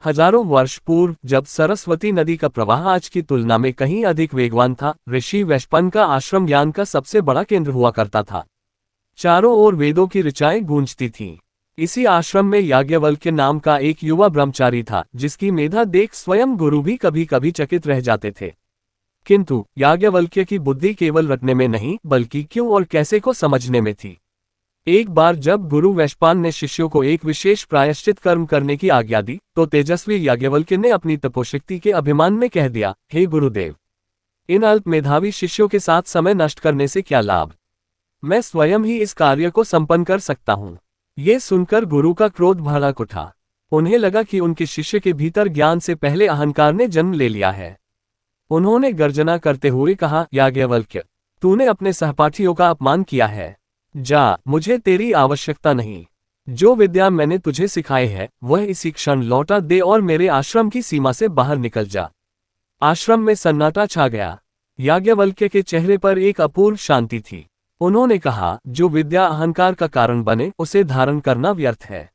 हजारों वर्ष पूर्व जब सरस्वती नदी का प्रवाह आज की तुलना में कहीं अधिक वेगवान था, ऋषि वैशंपायन का आश्रम ज्ञान का सबसे बड़ा केंद्र हुआ करता था। चारों ओर वेदों की ऋचाएं गूंजती थीं। इसी आश्रम में याज्ञवल्क्य नाम का एक युवा ब्रह्मचारी था, जिसकी मेधा देख स्वयं गुरु भी कभी कभी चकित रह जाते थे। किंतु याज्ञवल्क्य की बुद्धि केवल रटने में नहीं, बल्कि क्यों और कैसे को समझने में थी। एक बार जब गुरु वैशंपायन ने शिष्यों को एक विशेष प्रायश्चित कर्म करने की आज्ञा दी, तो तेजस्वी याज्ञवल्क्य ने अपनी तपोशक्ति के अभिमान में कह दिया, हे गुरुदेव, इन अल्प मेधावी शिष्यों के साथ समय नष्ट करने से क्या लाभ। मैं स्वयं ही इस कार्य को संपन्न कर सकता हूँ। ये सुनकर गुरु का क्रोध भड़क उठा। उन्हें लगा कि उनके शिष्य के भीतर ज्ञान से पहले अहंकार ने जन्म ले लिया है। उन्होंने गर्जना करते हुए कहा, याज्ञवल्क्य, तूने अपने सहपाठियों का अपमान किया है। जा, मुझे तेरी आवश्यकता नहीं। जो विद्या मैंने तुझे सिखाई है वह इसी क्षण लौटा दे और मेरे आश्रम की सीमा से बाहर निकल जा। आश्रम में सन्नाटा छा गया। याज्ञवल्क्य के चेहरे पर एक अपूर्व शांति थी। उन्होंने कहा, जो विद्या अहंकार का कारण बने उसे धारण करना व्यर्थ है।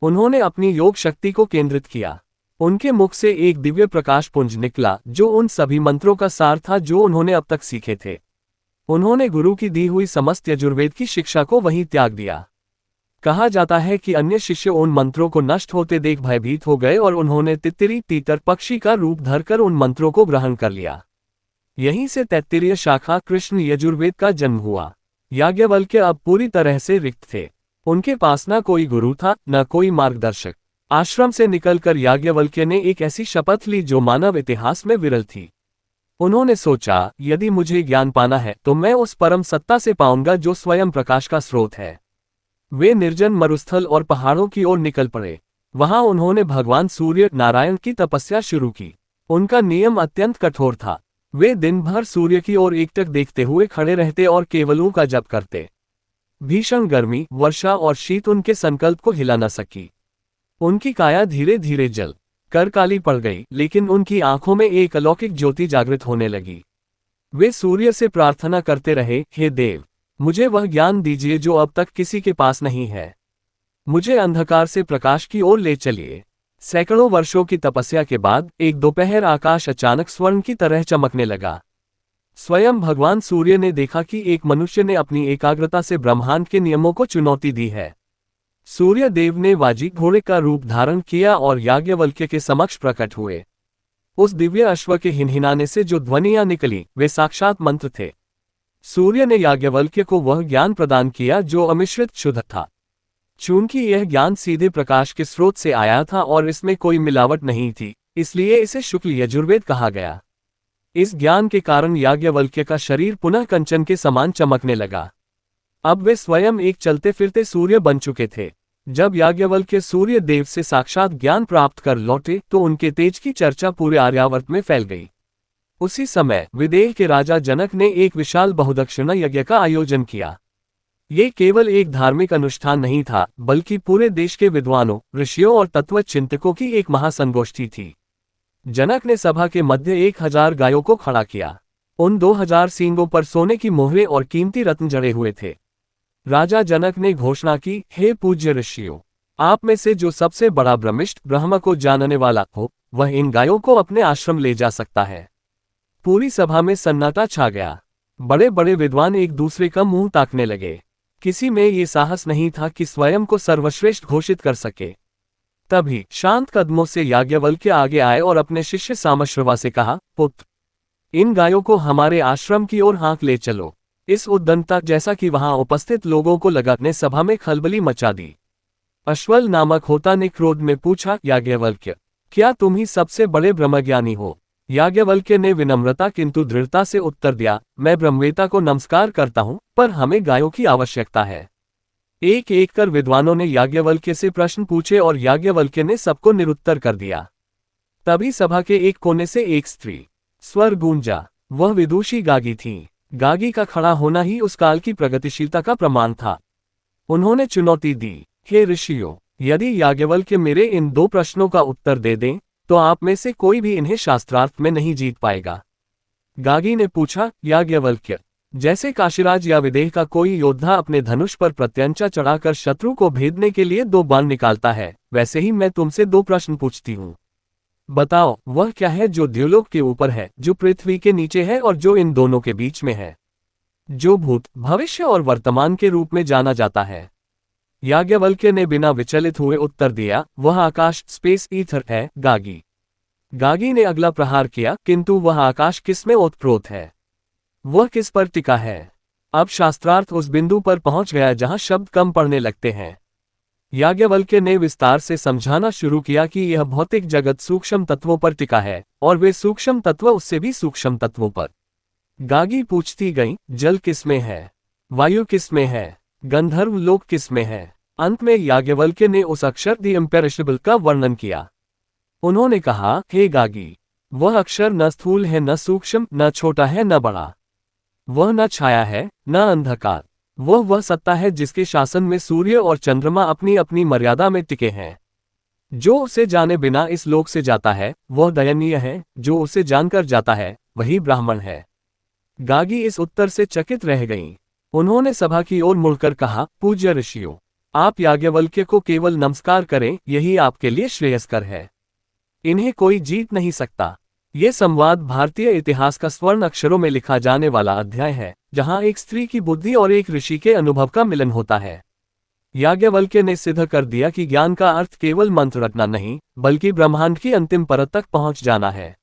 उन्होंने अपनी योग शक्ति को केंद्रित किया। उनके मुख से एक दिव्य प्रकाश पुंज निकला, जो उन सभी मंत्रों का सार था जो उन्होंने अब तक सीखे थे। उन्होंने गुरु की दी हुई समस्त यजुर्वेद की शिक्षा को वहीं त्याग दिया। कहा जाता है कि अन्य शिष्य उन मंत्रों को नष्ट होते देख भयभीत हो गए और उन्होंने तित्तिरी तीतर पक्षी का रूप धरकर उन मंत्रों को ग्रहण कर लिया। यहीं से तैत्तिरीय शाखा कृष्ण यजुर्वेद का जन्म हुआ। याज्ञवल्क्य अब पूरी तरह से रिक्त थे। उनके पास न कोई गुरु था, न कोई मार्गदर्शक। आश्रम से निकलकर याज्ञवल्क्य ने एक ऐसी शपथ ली जो मानव इतिहास में विरल थी। उन्होंने सोचा, यदि मुझे ज्ञान पाना है तो मैं उस परम सत्ता से पाऊंगा जो स्वयं प्रकाश का स्रोत है। वे निर्जन मरुस्थल और पहाड़ों की ओर निकल पड़े। वहां उन्होंने भगवान सूर्य नारायण की तपस्या शुरू की। उनका नियम अत्यंत कठोर था। वे दिन भर सूर्य की ओर एकटक देखते हुए खड़े रहते और केवलों का जप करते। भीषण गर्मी, वर्षा और शीत उनके संकल्प को हिला न सकी। उनकी काया धीरे धीरे जल कर काली पड़ गई, लेकिन उनकी आंखों में एक अलौकिक ज्योति जागृत होने लगी। वे सूर्य से प्रार्थना करते रहे, हे देव, मुझे वह ज्ञान दीजिए जो अब तक किसी के पास नहीं है। मुझे अंधकार से प्रकाश की ओर ले चलिए। सैकड़ों वर्षों की तपस्या के बाद एक दोपहर आकाश अचानक स्वर्ण की तरह चमकने लगा। स्वयं भगवान सूर्य ने देखा कि एक मनुष्य ने अपनी एकाग्रता से ब्रह्मांड के नियमों को चुनौती दी है। सूर्य देव ने वाजी घोड़े का रूप धारण किया और याज्ञवल्क्य के समक्ष प्रकट हुए। उस दिव्य अश्व के हिनहिनाने से जो ध्वनियां निकली वे साक्षात मंत्र थे। सूर्य ने याज्ञवल्क्य को वह ज्ञान प्रदान किया जो अमिश्रित शुद्ध था। चूंकि यह ज्ञान सीधे प्रकाश के स्रोत से आया था और इसमें कोई मिलावट नहीं थी, इसलिए इसे शुक्ल यजुर्वेद कहा गया। इस ज्ञान के कारण याज्ञवल्क्य का शरीर पुनः कंचन के समान चमकने लगा। अब वे स्वयं एक चलते फिरते सूर्य बन चुके थे। जब याज्ञवल्क्य सूर्य देव से साक्षात ज्ञान प्राप्त कर लौटे तो उनके तेज की चर्चा पूरे आर्यावर्त में फैल गई। उसी समय विदेह के राजा जनक ने एक विशाल बहुदक्षिणा यज्ञ का आयोजन किया। ये केवल एक धार्मिक अनुष्ठान नहीं था, बल्कि पूरे देश के विद्वानों, ऋषियों और तत्व चिंतकों की एक महासंगोष्ठी थी। जनक ने सभा के मध्य 1000 गायों को खड़ा किया। उन 2000 सींगों पर सोने की मोहरें और कीमती रत्न जड़े हुए थे। राजा जनक ने घोषणा की, हे पूज्य ऋषियों, आप में से जो सबसे बड़ा ब्रह्मिष्ठ ब्रह्म को जानने वाला हो वह इन गायों को अपने आश्रम ले जा सकता है। पूरी सभा में सन्नाटा छा गया। बड़े बड़े विद्वान एक दूसरे का मुंह ताकने लगे। किसी में ये साहस नहीं था कि स्वयं को सर्वश्रेष्ठ घोषित कर सके। तभी शांत कदमों से याज्ञवल्क्य आगे आए और अपने शिष्य सामश्रवा से कहा, पुत्र, इन गायों को हमारे आश्रम की ओर हाँक ले चलो। इस उद्दंडता जैसा कि वहां उपस्थित लोगों को लगा ने सभा में खलबली मचा दी। अश्वल नामक होता ने क्रोध में पूछा, याज्ञवल्क्य, क्या तुम ही सबसे बड़े ब्रह्मज्ञानी हो? याज्ञवल्क्य ने विनम्रता किंतु दृढ़ता से उत्तर दिया, मैं ब्रह्मवेता को नमस्कार करता हूं, पर हमें गायों की आवश्यकता है। एक एक कर विद्वानों ने याज्ञवल्क्य से प्रश्न पूछे और याज्ञवल्क्य ने सबको निरुत्तर कर दिया। तभी सभा के एक कोने से एक स्त्री स्वर गूंजा। वह विदुषी गागी थी। गागी का खड़ा होना ही उस काल की प्रगतिशीलता का प्रमाण था। उन्होंने चुनौती दी, हे ऋषियों, यदि याज्ञवल्क्य मेरे इन 2 प्रश्नों का उत्तर दे दें तो आप में से कोई भी इन्हें शास्त्रार्थ में नहीं जीत पाएगा। गागी ने पूछा, याज्ञवल्क्य, जैसे काशीराज या विदेह का कोई योद्धा अपने धनुष पर प्रत्यंचा चढ़ाकर शत्रु को भेदने के लिए 2 बाण निकालता है, वैसे ही मैं तुमसे 2 प्रश्न पूछती हूँ। बताओ, वह क्या है जो द्युलोक के ऊपर है, जो पृथ्वी के नीचे है और जो इन दोनों के बीच में है, जो भूत, भविष्य और वर्तमान के रूप में जाना जाता है? याज्ञवल्क्य ने बिना विचलित हुए उत्तर दिया, वह आकाश, स्पेस ईथर है, गागी। गागी ने अगला प्रहार किया, किंतु वह आकाश किसमें ओतप्रोत है? वह किस पर टिका है? अब शास्त्रार्थ उस बिंदु पर पहुंच गया जहां शब्द कम पड़ने लगते हैं। याज्ञवल्क्य ने विस्तार से समझाना शुरू किया कि यह भौतिक जगत सूक्ष्म तत्वों पर टिका है, और वे सूक्ष्म तत्व उससे भी सूक्ष्म तत्वों पर। गागी पूछती गई, जल किसमें है? वायु किसमें है? गंधर्व लोक किसमें है? अंत में याज्ञवल्क्य ने उस अक्षर द इम्पेरिशेबल का वर्णन किया। उन्होंने कहा, हे गागी, वह अक्षर न स्थूल है, न सूक्ष्म, न छोटा है, न बड़ा। वह न छाया है, न अंधकार। वह सत्ता है जिसके शासन में सूर्य और चंद्रमा अपनी अपनी मर्यादा में टिके हैं। जो उसे जाने बिना इस लोक से जाता है, वह दयनीय है, जो उसे जानकर जाता है, वही ब्राह्मण है। गागी इस उत्तर से चकित रह गईं। उन्होंने सभा की ओर मुड़कर कहा, पूज्य ऋषियों, आप याज्ञवल्क्य को केवल नमस्कार करें, यही आपके लिए श्रेयस्कर है। इन्हें कोई जीत नहीं सकता। ये संवाद भारतीय इतिहास का स्वर्ण अक्षरों में लिखा जाने वाला अध्याय है, जहां एक स्त्री की बुद्धि और एक ऋषि के अनुभव का मिलन होता है। याज्ञवल्क्य ने सिद्ध कर दिया कि ज्ञान का अर्थ केवल मंत्र रटना नहीं, बल्कि ब्रह्मांड की अंतिम परत तक पहुंच जाना है।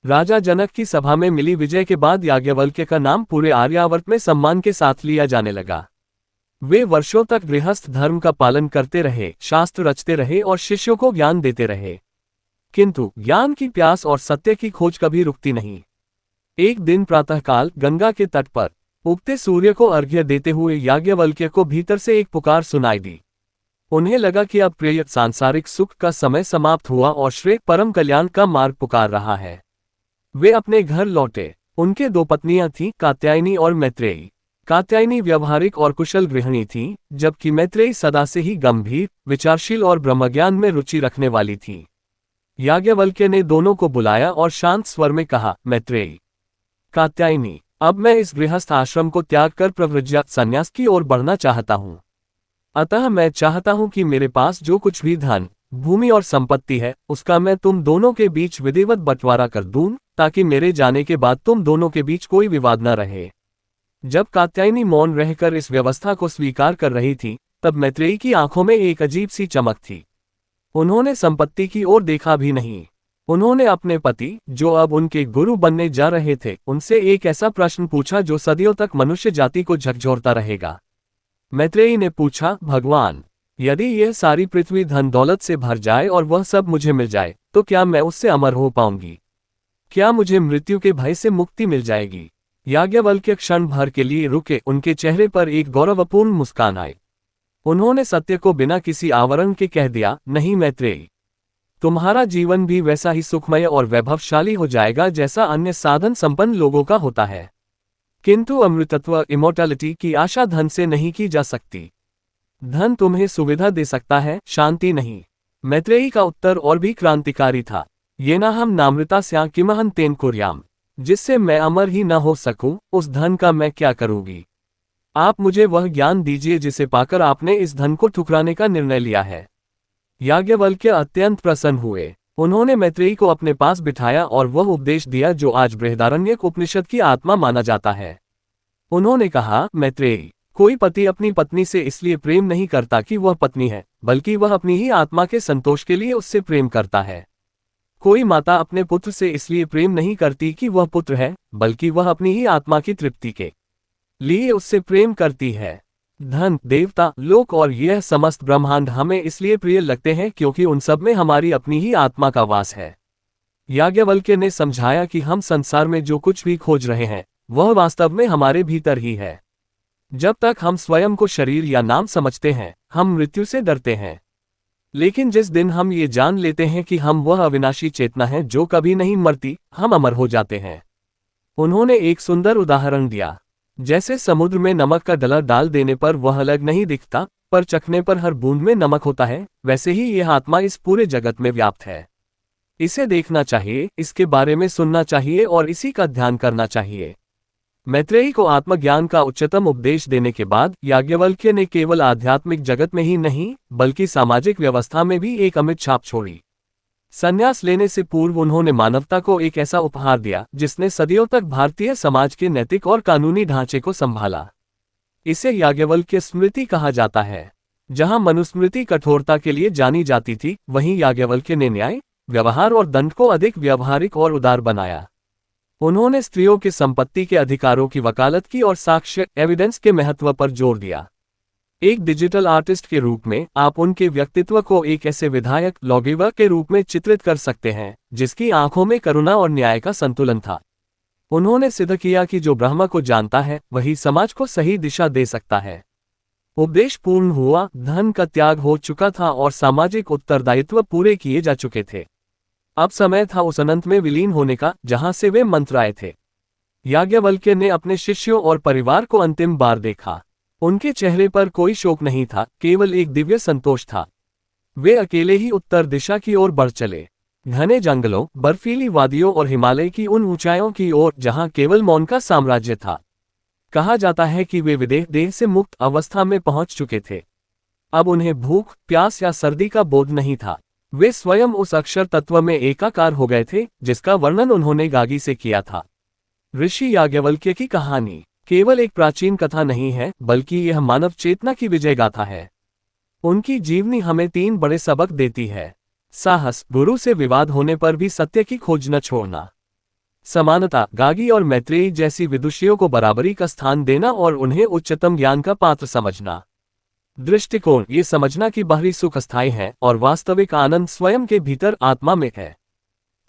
राजा जनक की सभा में मिली विजय के बाद याज्ञवल्क्य का नाम पूरे आर्यावर्त में सम्मान के साथ लिया जाने लगा। वे वर्षों तक गृहस्थ धर्म का पालन करते रहे, शास्त्र रचते रहे और शिष्यों को ज्ञान देते रहे। किंतु ज्ञान की प्यास और सत्य की खोज कभी रुकती नहीं। एक दिन प्रातःकाल गंगा के तट पर उगते सूर्य को अर्घ्य देते हुए याज्ञवल्क्य को भीतर से एक पुकार सुनाई दी। उन्हें लगा कि अब प्रिय सांसारिक सुख का समय समाप्त हुआ और श्रेय परम कल्याण का मार्ग पुकार रहा है। वे अपने घर लौटे। उनके 2 पत्नियां थीं, कात्यायनी और मैत्रेयी। कात्यायनी व्यवहारिक और कुशल गृहिणी थीं, जबकि मैत्रेयी सदा से ही गंभीर, विचारशील और ब्रह्मज्ञान में रुचि रखने वाली थीं। याज्ञवल्क्य ने दोनों को बुलाया और शांत स्वर में कहा, मैत्रेयी, कात्यायनी, अब मैं इस गृहस्थ आश्रम को त्याग कर प्रव्रज्या संन्यास की ओर बढ़ना चाहता हूँ। अतः मैं चाहता हूँ कि मेरे पास जो कुछ भी धन, भूमि और संपत्ति है, उसका मैं तुम दोनों के बीच विधिवत बंटवारा कर दूं, ताकि मेरे जाने के बाद तुम दोनों के बीच कोई विवाद न रहे। जब कात्यायनी मौन रहकर इस व्यवस्था को स्वीकार कर रही थी, तब मैत्रेयी की आंखों में एक अजीब सी चमक थी। उन्होंने संपत्ति की ओर देखा भी नहीं। उन्होंने अपने पति, जो अब उनके गुरु बनने जा रहे थे, उनसे एक ऐसा प्रश्न पूछा जो सदियों तक मनुष्य जाति को झकझोरता रहेगा। मैत्रेयी ने पूछा, भगवान, यदि यह सारी पृथ्वी धन दौलत से भर जाए और वह सब मुझे मिल जाए, तो क्या मैं उससे अमर हो पाऊंगी? क्या मुझे मृत्यु के भय से मुक्ति मिल जाएगी? याज्ञवल्क्य क्षण भर के लिए रुके, उनके चेहरे पर एक गौरवपूर्ण मुस्कान आई। उन्होंने सत्य को बिना किसी आवरण के कह दिया, नहीं मैत्रेयी, तुम्हारा जीवन भी वैसा ही सुखमय और वैभवशाली हो जाएगा जैसा अन्य साधन संपन्न लोगों का होता है। किंतु अमृतत्व, इमोर्टैलिटी की आशा धन से नहीं की जा सकती। धन तुम्हें सुविधा दे सकता है, शांति नहीं। मैत्रेयी का उत्तर और भी क्रांतिकारी था, ये ना हम नामृता स्या किमहं तेन कुर्याम, जिससे मैं अमर ही न हो सकूं, उस धन का मैं क्या करूंगी? आप मुझे वह ज्ञान दीजिए जिसे पाकर आपने इस धन को ठुकराने का निर्णय लिया है। याज्ञवल्क्य अत्यंत प्रसन्न हुए। उन्होंने मैत्रेयी को अपने पास बिठाया और वह उपदेश दिया जो आज बृहदारण्यक उपनिषद की आत्मा माना जाता है। उन्होंने कहा, मैत्रेयी, कोई पति अपनी पत्नी से इसलिए प्रेम नहीं करता कि वह पत्नी है, बल्कि वह अपनी ही आत्मा के संतोष के लिए उससे प्रेम करता है। कोई माता अपने पुत्र से इसलिए प्रेम नहीं करती कि वह पुत्र है, बल्कि वह अपनी ही आत्मा की तृप्ति के लिए उससे प्रेम करती है। धन, देवता, लोक और यह समस्त ब्रह्मांड हमें इसलिए प्रिय लगते हैं क्योंकि उन सब में हमारी अपनी ही आत्मा का वास है। याज्ञवल्क्य ने समझाया कि हम संसार में जो कुछ भी खोज रहे हैं, वह वास्तव में हमारे भीतर ही है। जब तक हम स्वयं को शरीर या नाम समझते हैं, हम मृत्यु से डरते हैं। लेकिन जिस दिन हम ये जान लेते हैं कि हम वह अविनाशी चेतना है जो कभी नहीं मरती, हम अमर हो जाते हैं। उन्होंने एक सुंदर उदाहरण दिया। जैसे समुद्र में नमक का डला डाल देने पर वह अलग नहीं दिखता, पर चखने पर हर बूंद में नमक होता है, वैसे ही यह आत्मा इस पूरे जगत में व्याप्त है। इसे देखना चाहिए, इसके बारे में सुनना चाहिए और इसी का ध्यान करना चाहिए। मैत्रेयी को आत्मज्ञान का उच्चतम उपदेश देने के बाद याज्ञवल्क्य ने केवल आध्यात्मिक जगत में ही नहीं बल्कि सामाजिक व्यवस्था में भी एक अमिट छाप छोड़ी। संन्यास लेने से पूर्व उन्होंने मानवता को एक ऐसा उपहार दिया जिसने सदियों तक भारतीय समाज के नैतिक और कानूनी ढांचे को संभाला। इसे याज्ञवल्क्य स्मृति कहा जाता है। जहां मनुस्मृति कठोरता के लिए जानी जाती थी, वहीं याज्ञवल्क्य ने न्याय, व्यवहार और दंड को अधिक व्यावहारिक और उदार बनाया। उन्होंने स्त्रियों के संपत्ति के अधिकारों की वकालत की और साक्ष्य एविडेंस के महत्व पर जोर दिया। एक डिजिटल आर्टिस्ट के रूप में आप उनके व्यक्तित्व को एक ऐसे विधायक लॉगिवर के रूप में चित्रित कर सकते हैं जिसकी आंखों में करुणा और न्याय का संतुलन था। उन्होंने सिद्ध किया कि जो ब्रह्म को जानता है वही समाज को सही दिशा दे सकता है। उपदेश पूर्ण हुआ, धन का त्याग हो चुका था और सामाजिक उत्तरदायित्व पूरे किए जा चुके थे। अब समय था उस अनंत में विलीन होने का जहां से वे मंत्र आए थे। याज्ञवल्क्य ने अपने शिष्यों और परिवार को अंतिम बार देखा। उनके चेहरे पर कोई शोक नहीं था, केवल एक दिव्य संतोष था। वे अकेले ही उत्तर दिशा की ओर बढ़ चले, घने जंगलों, बर्फीली वादियों और हिमालय की उन ऊंचाइयों की ओर जहां केवल मौन का साम्राज्य था। कहा जाता है कि वे विदेह देह से मुक्त अवस्था में पहुंच चुके थे। अब उन्हें भूख, प्यास या सर्दी का बोध नहीं था। वे स्वयं उस अक्षर तत्व में एकाकार हो गए थे जिसका वर्णन उन्होंने गागी से किया था। ऋषि याज्ञवल्क्य की कहानी केवल एक प्राचीन कथा नहीं है, बल्कि यह मानव चेतना की विजय गाथा है। उनकी जीवनी हमें 3 बड़े सबक देती है। साहस, गुरु से विवाद होने पर भी सत्य की खोज न छोड़ना। समानता, गागी और मैत्रेयी जैसी विदुषियों को बराबरी का स्थान देना और उन्हें उच्चतम ज्ञान का पात्र समझना। दृष्टिकोण, ये समझना कि बाहरी सुख अस्थायी है और वास्तविक आनंद स्वयं के भीतर आत्मा में है।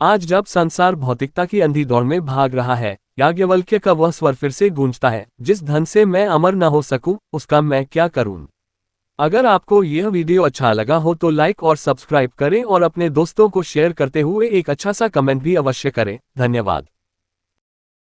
आज जब संसार भौतिकता की अंधी दौड़ में भाग रहा है, याज्ञवल्क्य का वह स्वर फिर से गूंजता है, जिस धन से मैं अमर न हो सकूं, उसका मैं क्या करूं। अगर आपको यह वीडियो अच्छा लगा हो तो लाइक और सब्सक्राइब करें और अपने दोस्तों को शेयर करते हुए एक अच्छा सा कमेंट भी अवश्य करें। धन्यवाद।